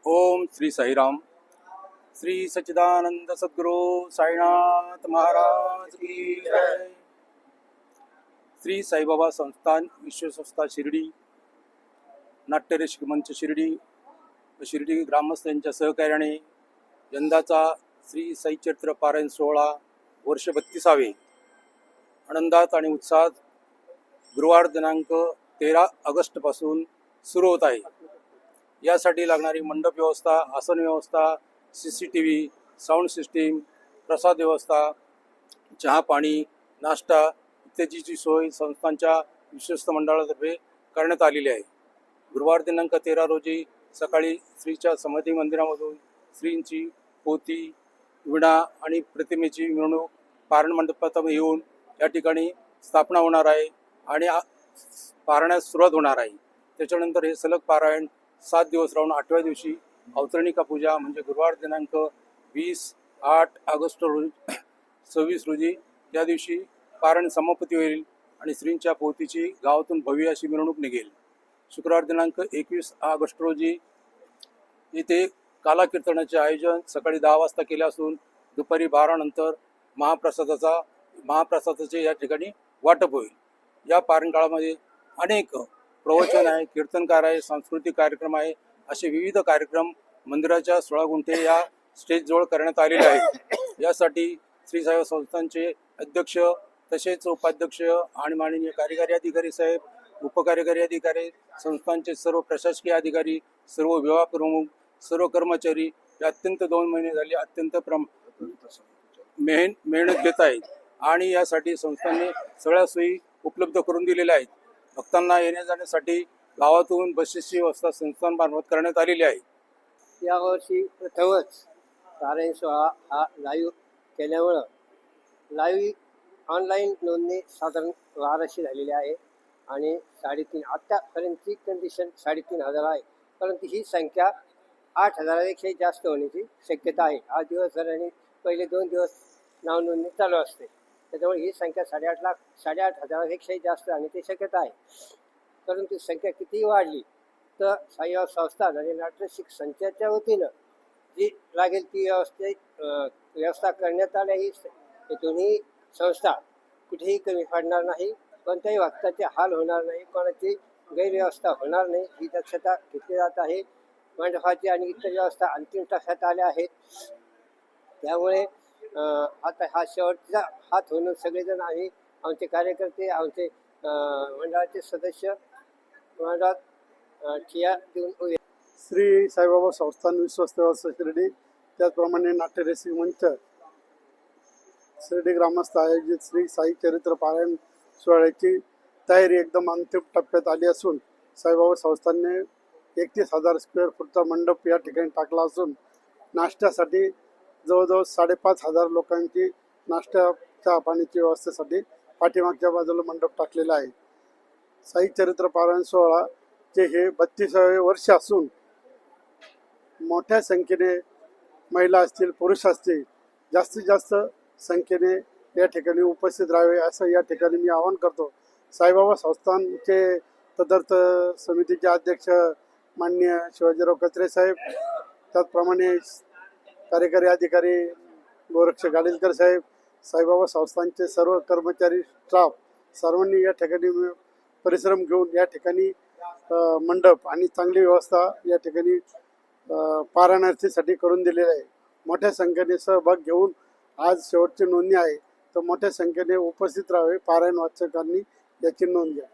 ओम श्री साईराम. श्री सच्चिदानंद सद्गुरु साईनाथ महाराज की जय. श्री साईबाबा संस्थान विश्वसंस्था शिर्डी, नाट्यरसिक मंच शिर्डी व शिर्डी ग्रामस्थ यांच्या सहकार्याने यंदाचा श्री साईचरित्र पारायण सोहळा वर्ष 32वे आनंदात आणि उत्साहात गुरुवार दिनांक 13 ऑगस्टपासून सुरू होत आहे. यासाठी लागणारी मंडप व्यवस्था, आसन व्यवस्था, CCTV, साऊंड सिस्टीम, प्रसाद व्यवस्था, चहा पाणी, नाश्ता इत्यादीची सोय संस्थांच्या विश्वस्त मंडळातर्फे करण्यात आलेली आहे. गुरुवार दिनांक 13 रोजी सकाळी श्रीच्या समाधी मंदिरामधून श्रींची पोथी, विणा आणि प्रतिमेची मिरवणूक पारायण मंडपात येऊन या ठिकाणी स्थापना होणार आहे आणि पारायणास सुरुवात होणार आहे. त्याच्यानंतर हे सलग पारायण 7 दिवस राहून 8व्या दिवशी अवतरणिका पूजा म्हणजे गुरुवार दिनांक 20-8 ऑगस्ट रोजी 26 रोजी या दिवशी पारायण समाप्ती होईल आणि श्रींच्या पोथीची गावातून भव्य अशी मिरवणूक निघेल. शुक्रवार दिनांक 21 ऑगस्ट रोजी येथे काला कीर्तनाचे आयोजन सकाळी 10 वाजता केले असून दुपारी 12 नंतर महाप्रसादाचे या ठिकाणी वाटप होईल. या पारायण काळामध्ये अनेक प्रवचन आहे, कीर्तनकार आहे, सांस्कृतिक कार्यक्रम आहे, असे विविध कार्यक्रम मंदिराच्या 16 गुंठे या स्टेजजवळ करण्यात आलेले आहेत. यासाठी श्री साई संस्थानचे अध्यक्ष तसेच उपाध्यक्ष आणि माननीय कार्यकारी अधिकारी साहेब, उपकार्यकारी अधिकारी, संस्थांचे सर्व प्रशासकीय अधिकारी, सर्व विभाग प्रमुख, सर्व कर्मचारी हे अत्यंत 2 महिने झाले अत्यंत मेहनत घेत आहेत आणि यासाठी संस्थांनी सगळ्या सोयी उपलब्ध करून दिलेल्या आहेत. भक्तांना येण्या जाण्यासाठी गावातून बसेसची व्यवस्था संस्थांमार्फत करण्यात आलेली आहे. यावर्षी प्रथमच पारायण सोहळा हा लाईव्ह केल्यामुळं ऑनलाईन नोंदणी साधारण 1200 झालेली आहे आणि 3.5 आत्तापर्यंतची कंडिशन 3,500 आहे. परंतु ही संख्या 8,000पेक्षा जास्त होण्याची शक्यता आहे. आज दिवसभर आणि पहिले 2 दिवस नाव नोंदणी चालू असते, त्याच्यामुळे ही संख्या 8,500पेक्षाही जास्त राहण्याची शक्यता आहे. परंतु संख्या कितीही वाढली तर साईबाबा संस्थान आणि नाट्यरसिक संचाच्या वतीनं जी लागेल ती व्यवस्था करण्यात आली आहे. ही दोन्ही संस्था कुठेही कमी पडणार नाही, कोणत्याही भक्ताचे हाल होणार नाही, कोणाची गैरव्यवस्था होणार नाही ही दक्षता घेतली जात आहे. मंडपाची आणि इतर व्यवस्था अंतिम टप्प्यात आल्या आहेत. त्यामुळे आता हा शेवटचा हात होऊन सगळेजण आम्ही आमचे कार्यकर्ते, आमचे मंडळाचे सदस्य मंडळात ठिया देऊन उभे. श्री साईबाबा संस्थान विश्वस्त शिर्डी, त्याचप्रमाणे नाट्यरसिक मंच शिर्डी ग्रामस्थ आयोजित श्री साई चरित्र पारायण सोहळ्याची तयारी एकदम अंतिम टप्प्यात आली असून साईबाबा संस्थानने 31,000 स्क्वेअर फूटचा मंडप या ठिकाणी टाकला असून नाश्त्यासाठी जवळजवळ 5,500 लोकांची नाश्ता चहा पाण्याची व्यवस्थेसाठी पाठीमागच्या बाजूला मंडप टाकलेला आहे. साई चरित्र पारायण सोहळाचे हे 32वे वर्ष असून मोठ्या संख्येने महिला असतील, पुरुष असतील, जास्तीत जास्त संख्येने या ठिकाणी उपस्थित राहावे असं या ठिकाणी मी आवाहन करतो. साईबाबा संस्थानचे तदर्थ समितीचे अध्यक्ष माननीय शिवाजीराव कचरे साहेब, त्याचप्रमाणे कार्यकारी अधिकारी गोरक्ष गाडीलकर साहेब, साईबाबा संस्थानचे सर्व कर्मचारी, स्टाफ सर्वांनी या ठिकाणी परिश्रम घेऊन या ठिकाणी मंडप आणि चांगली व्यवस्था या ठिकाणी पारायणार्थीसाठी करून दिलेली आहे. मोठ्या संख्येने सहभाग घेऊन आज शेवटची नोंदणी आहे, तर मोठ्या संख्येने उपस्थित राहावे पारायण वाचकांनी याची नोंद घ्या.